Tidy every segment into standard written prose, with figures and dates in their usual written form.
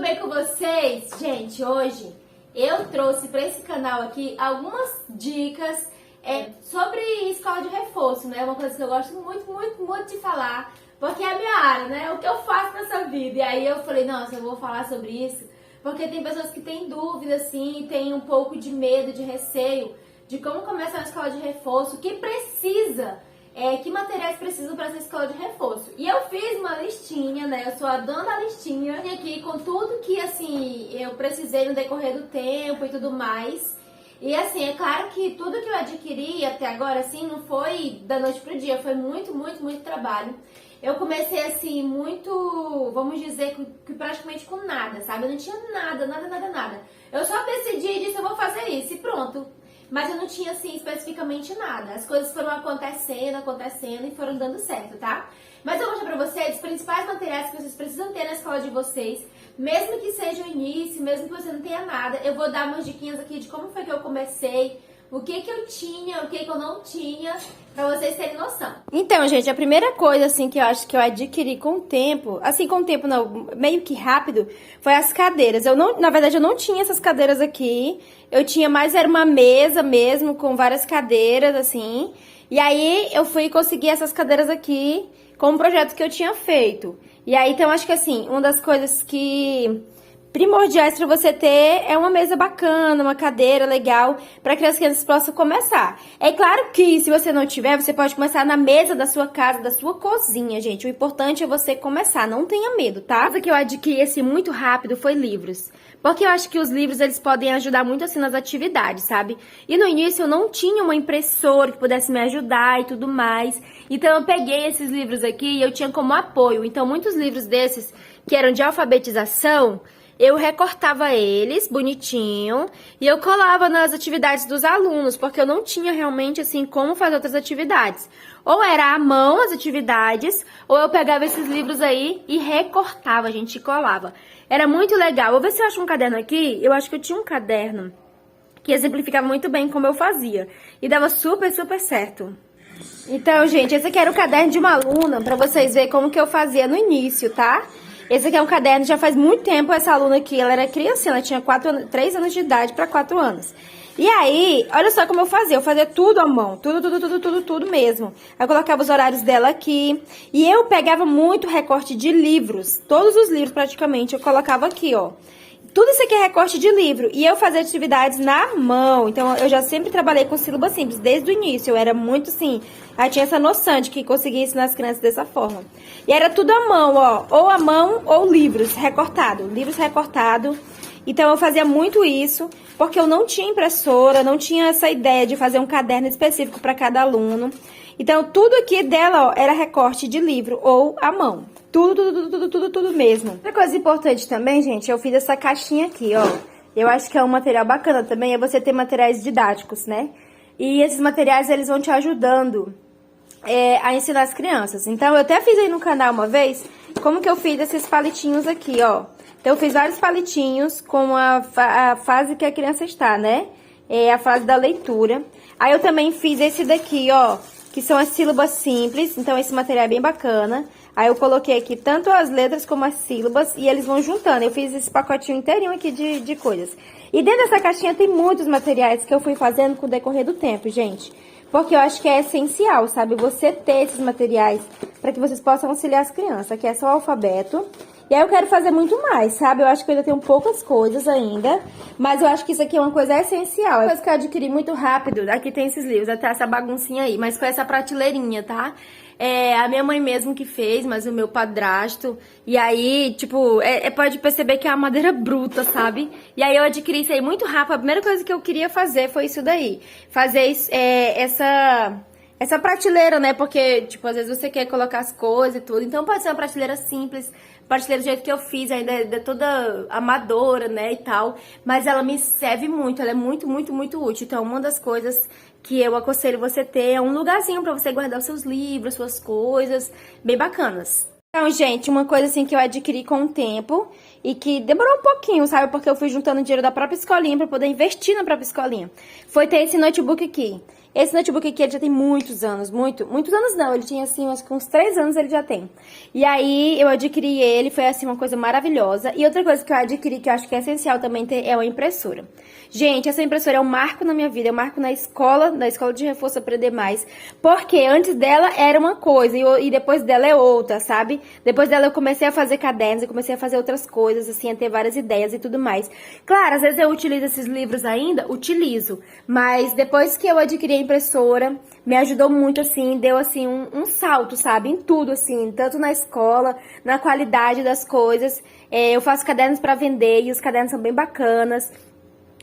bem com vocês? Gente, hoje eu trouxe para esse canal aqui algumas dicas sobre escola de reforço, né? Uma coisa que eu gosto muito de falar, porque é a minha área, né? É o que eu faço nessa vida. E aí eu falei, nossa, eu vou falar sobre isso, porque tem pessoas que têm dúvida, assim, têm um pouco de medo, de receio de como começar a escola de reforço, que precisa... que materiais precisam para essa escola de reforço. E eu fiz uma listinha, né? Eu sou a dona da listinha aqui com tudo que, assim, eu precisei no decorrer do tempo e tudo mais. E, assim, é claro que tudo que eu adquiri até agora, assim, não foi da noite pro dia. Foi muito trabalho. Eu comecei, assim, muito, vamos dizer, que praticamente com nada, sabe? Eu não tinha nada. Eu só decidi e disse, eu vou fazer isso e pronto. Mas eu não tinha, assim, especificamente nada. As coisas foram acontecendo e foram dando certo, tá? Mas eu vou mostrar pra vocês os principais materiais que vocês precisam ter na escola de vocês. Mesmo que seja o início, mesmo que você não tenha nada. Eu vou dar umas diquinhas aqui de como foi que eu comecei, o que que eu tinha, o que que eu não tinha, pra vocês terem noção. Então, gente, a primeira coisa, assim, que eu acho que eu adquiri com o tempo, assim, com o tempo não, meio que rápido, foi as cadeiras. Eu não, na verdade, eu não tinha essas cadeiras aqui. Eu tinha mais, era uma mesa mesmo, com várias cadeiras, assim. E aí, eu fui conseguir essas cadeiras aqui com um projeto que eu tinha feito. E aí, então, acho que, assim, uma das coisas que... primordiais para você ter é uma mesa bacana, uma cadeira legal, para que as crianças possam começar. É claro que se você não tiver, você pode começar na mesa da sua casa, da sua cozinha, gente. O importante é você começar, não tenha medo, tá? O que eu adquiri assim muito rápido foi livros. Porque eu acho que os livros, eles podem ajudar muito assim nas atividades, sabe? E no início eu não tinha uma impressora que pudesse me ajudar e tudo mais. Então eu peguei esses livros aqui e eu tinha como apoio. Então muitos livros desses que eram de alfabetização, eu recortava eles bonitinho e eu colava nas atividades dos alunos, porque eu não tinha realmente, assim, como fazer outras atividades. Ou era à mão as atividades, ou eu pegava esses livros aí e recortava, gente, e colava. Era muito legal. Vou ver se eu acho um caderno aqui. Eu acho que eu tinha um caderno que exemplificava muito bem como eu fazia. E dava super certo. Então, gente, esse aqui era o caderno de uma aluna, pra vocês verem como que eu fazia no início, tá? Esse aqui é um caderno, já faz muito tempo essa aluna aqui, ela era criança, ela tinha 3 anos de idade para 4 anos. E aí, olha só como eu fazia tudo à mão, tudo mesmo. Eu colocava os horários dela aqui, e eu pegava muito recorte de livros, todos os livros praticamente eu colocava aqui, ó. Tudo isso aqui é recorte de livro, e eu fazia atividades na mão, então eu já sempre trabalhei com sílabas simples, desde o início, eu era muito assim, eu tinha essa noção de que conseguia ensinar as crianças dessa forma. E era tudo à mão, ó, ou à mão ou livros recortados, então eu fazia muito isso, porque eu não tinha impressora, não tinha essa ideia de fazer um caderno específico para cada aluno. Então tudo aqui dela, ó, era recorte de livro ou à mão. Tudo mesmo. Outra coisa importante também, gente, eu fiz essa caixinha aqui, ó. Eu acho que é um material bacana também, é você ter materiais didáticos, né? E esses materiais, eles vão te ajudando a ensinar as crianças. Então, eu até fiz aí no canal uma vez, como que eu fiz esses palitinhos aqui, ó. Então, eu fiz vários palitinhos com a fase que a criança está, né? É a fase da leitura. Aí, eu também fiz esse daqui, ó, que são as sílabas simples. Então, esse material é bem bacana. Aí eu coloquei aqui tanto as letras como as sílabas e eles vão juntando. Eu fiz esse pacotinho inteirinho aqui de coisas. E dentro dessa caixinha tem muitos materiais que eu fui fazendo com o decorrer do tempo, gente. Porque eu acho que é essencial, sabe? Você ter esses materiais para que vocês possam auxiliar as crianças. Aqui é só o alfabeto. E aí eu quero fazer muito mais, sabe? Eu acho que eu ainda tenho poucas coisas ainda. Mas eu acho que isso aqui é uma coisa essencial. É uma coisa que eu adquiri muito rápido. Aqui tem esses livros, até essa baguncinha aí. Mas com essa prateleirinha, tá? É a minha mãe mesmo que fez, mas o meu padrasto. E aí, tipo, pode perceber que é uma madeira bruta, sabe? E aí eu adquiri isso aí muito rápido. A primeira coisa que eu queria fazer foi isso daí. Fazer essa prateleira, né? Porque, tipo, às vezes você quer colocar as coisas e tudo. Então pode ser uma prateleira simples. Prateleira do jeito que eu fiz, ainda é toda amadora, né, e tal. Mas ela me serve muito, ela é muito útil. Então, uma das coisas que eu aconselho você ter é um lugarzinho pra você guardar os seus livros, suas coisas, bem bacanas. Então, gente, uma coisa assim que eu adquiri com o tempo e que demorou um pouquinho, sabe? Porque eu fui juntando dinheiro da própria escolinha pra poder investir na própria escolinha. Foi ter esse notebook aqui. Esse notebook aqui, ele já tem muitos anos, muitos anos não, ele tinha assim, acho que uns 3 anos ele já tem. E aí, eu adquiri ele, foi assim, uma coisa maravilhosa. E outra coisa que eu adquiri, que eu acho que é essencial também ter, é uma impressora. Gente, essa impressora é um marco na minha vida, é um marco na escola de reforço Aprender Mais. Porque antes dela era uma coisa e depois dela é outra, sabe? Depois dela eu comecei a fazer cadernos, eu comecei a fazer outras coisas, assim, a ter várias ideias e tudo mais. Claro, às vezes eu utilizo esses livros ainda, utilizo. Mas depois que eu adquiri a impressora, me ajudou muito, assim, deu, assim, um salto, sabe? Em tudo, assim, tanto na escola, na qualidade das coisas. Eu faço cadernos pra vender e os cadernos são bem bacanas.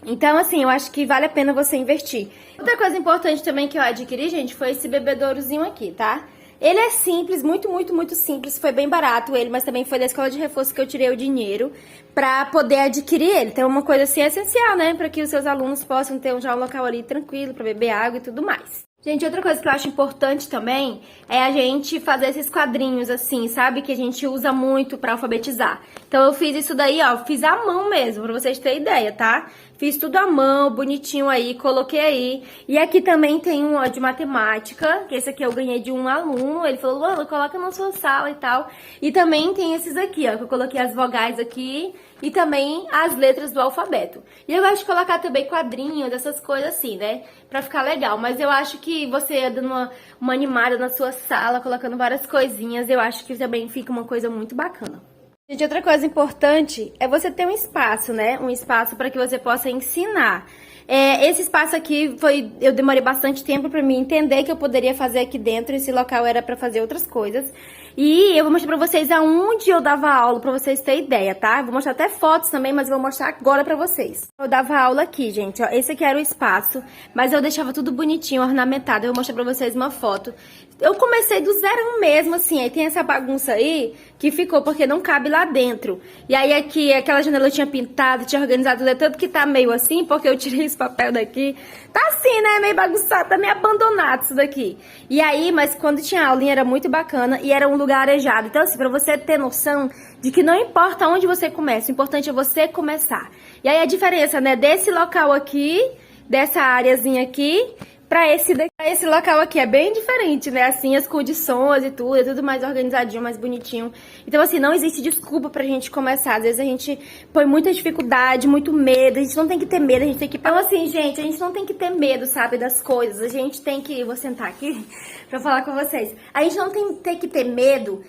Então, assim, eu acho que vale a pena você investir. Outra coisa importante também que eu adquiri, gente, foi esse bebedourozinho aqui, tá? Ele é simples, muito simples, foi bem barato ele, mas também foi da escola de reforço que eu tirei o dinheiro pra poder adquirir ele. Então, é uma coisa, assim, essencial, né? Pra que os seus alunos possam ter já um local ali tranquilo pra beber água e tudo mais. Gente, outra coisa que eu acho importante também é a gente fazer esses quadrinhos assim, sabe? Que a gente usa muito pra alfabetizar. Então eu fiz isso daí, ó, fiz à mão mesmo, pra vocês terem ideia, tá? Fiz tudo à mão, bonitinho aí, coloquei aí. E aqui também tem um, ó, de matemática, que esse aqui eu ganhei de um aluno. Ele falou, Luana, coloca na sua sala e tal. E também tem esses aqui, ó, que eu coloquei as vogais aqui e também as letras do alfabeto. E eu gosto de colocar também quadrinhos, essas coisas assim, né? Pra ficar legal. Mas eu acho que você dando uma animada na sua sala, colocando várias coisinhas, eu acho que também fica uma coisa muito bacana. Gente, outra coisa importante é você ter um espaço, né? Um espaço para que você possa ensinar. Esse espaço aqui eu demorei bastante tempo para mim entender que eu poderia fazer aqui dentro. Esse local era para fazer outras coisas. E eu vou mostrar pra vocês aonde eu dava aula, pra vocês terem ideia, tá? Eu vou mostrar até fotos também, mas eu vou mostrar agora pra vocês. Eu dava aula aqui, gente, ó. Esse aqui era o espaço, mas eu deixava tudo bonitinho, ornamentado. Eu vou mostrar pra vocês uma foto. Eu comecei do zero mesmo, assim. Aí tem essa bagunça aí que ficou porque não cabe lá dentro. E aí aqui, aquela janela eu tinha pintado, tinha organizado, tanto que tá meio assim, porque eu tirei esse papel daqui. Tá assim, né? Meio bagunçado, tá meio abandonado isso daqui. E aí, mas quando tinha aulinha era muito bacana e era um lugar arejado. Então, assim, pra você ter noção de que não importa onde você começa, o importante é você começar. E aí a diferença, né, desse local aqui, dessa areazinha aqui, pra esse local aqui é bem diferente, né? Assim, as condições e tudo, é tudo mais organizadinho, mais bonitinho. Então, assim, não existe desculpa pra gente começar. Às vezes a gente põe muita dificuldade, muito medo. A gente não tem que ter medo, a gente tem que... Então, assim, gente, a gente não tem que ter medo, sabe, das coisas. A gente tem que... Vou sentar aqui pra falar com vocês. A gente não tem que ter medo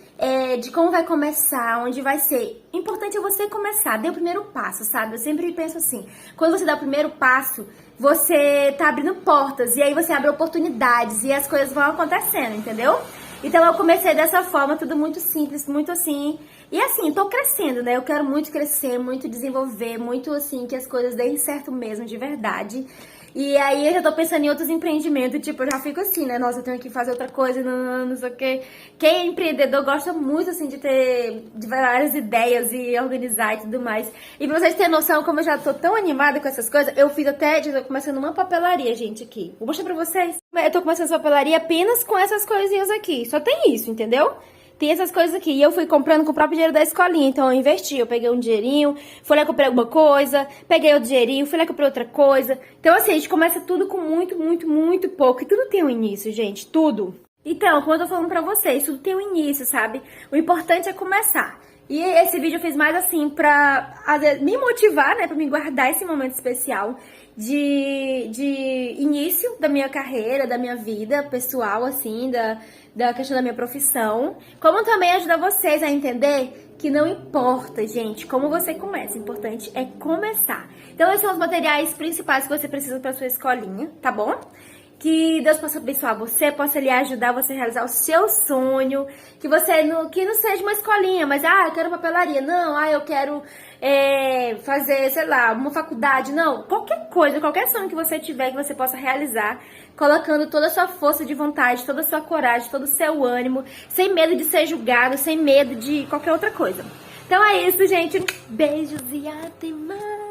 de como vai começar, onde vai ser. O importante é você começar, dê o primeiro passo, sabe? Eu sempre penso assim, quando você dá o primeiro passo, você tá abrindo portas, e aí você abre oportunidades, e as coisas vão acontecendo, entendeu? Então eu comecei dessa forma, tudo muito simples, muito assim, e assim, tô crescendo, né? Eu quero muito crescer, muito desenvolver, muito assim, que as coisas deem certo mesmo, de verdade. E aí eu já tô pensando em outros empreendimentos, tipo, eu já fico assim, né? Nossa, eu tenho que fazer outra coisa, não sei o quê. Quem é empreendedor gosta muito, assim, de ter várias ideias e organizar e tudo mais. E pra vocês terem noção, como eu já tô tão animada com essas coisas, eu fiz até, já tô começando uma papelaria, gente, aqui. Vou mostrar pra vocês. Eu tô começando essa papelaria apenas com essas coisinhas aqui. Só tem isso, entendeu? Tem essas coisas aqui. E eu fui comprando com o próprio dinheiro da escolinha. Então eu investi. Eu peguei um dinheirinho, fui lá, comprei alguma coisa, peguei outro dinheirinho, fui lá, comprei outra coisa. Então, assim, a gente começa tudo com muito pouco. E tudo tem um início, gente. Tudo. Então, como eu tô falando pra vocês, tudo tem um início, sabe? O importante é começar. E esse vídeo eu fiz mais assim pra me motivar, né? Pra me guardar esse momento especial de início da minha carreira, da minha vida pessoal, assim, da questão da minha profissão. Como também ajudar vocês a entender que não importa, gente, como você começa. O importante é começar. Então, esses são os materiais principais que você precisa pra sua escolinha, tá bom? Que Deus possa abençoar você, possa lhe ajudar você a realizar o seu sonho, que não seja uma escolinha, mas, eu quero papelaria, não, eu quero fazer, sei lá, uma faculdade, não, qualquer coisa, qualquer sonho que você tiver, que você possa realizar, colocando toda a sua força de vontade, toda a sua coragem, todo o seu ânimo, sem medo de ser julgado, sem medo de qualquer outra coisa. Então é isso, gente, beijos e até mais!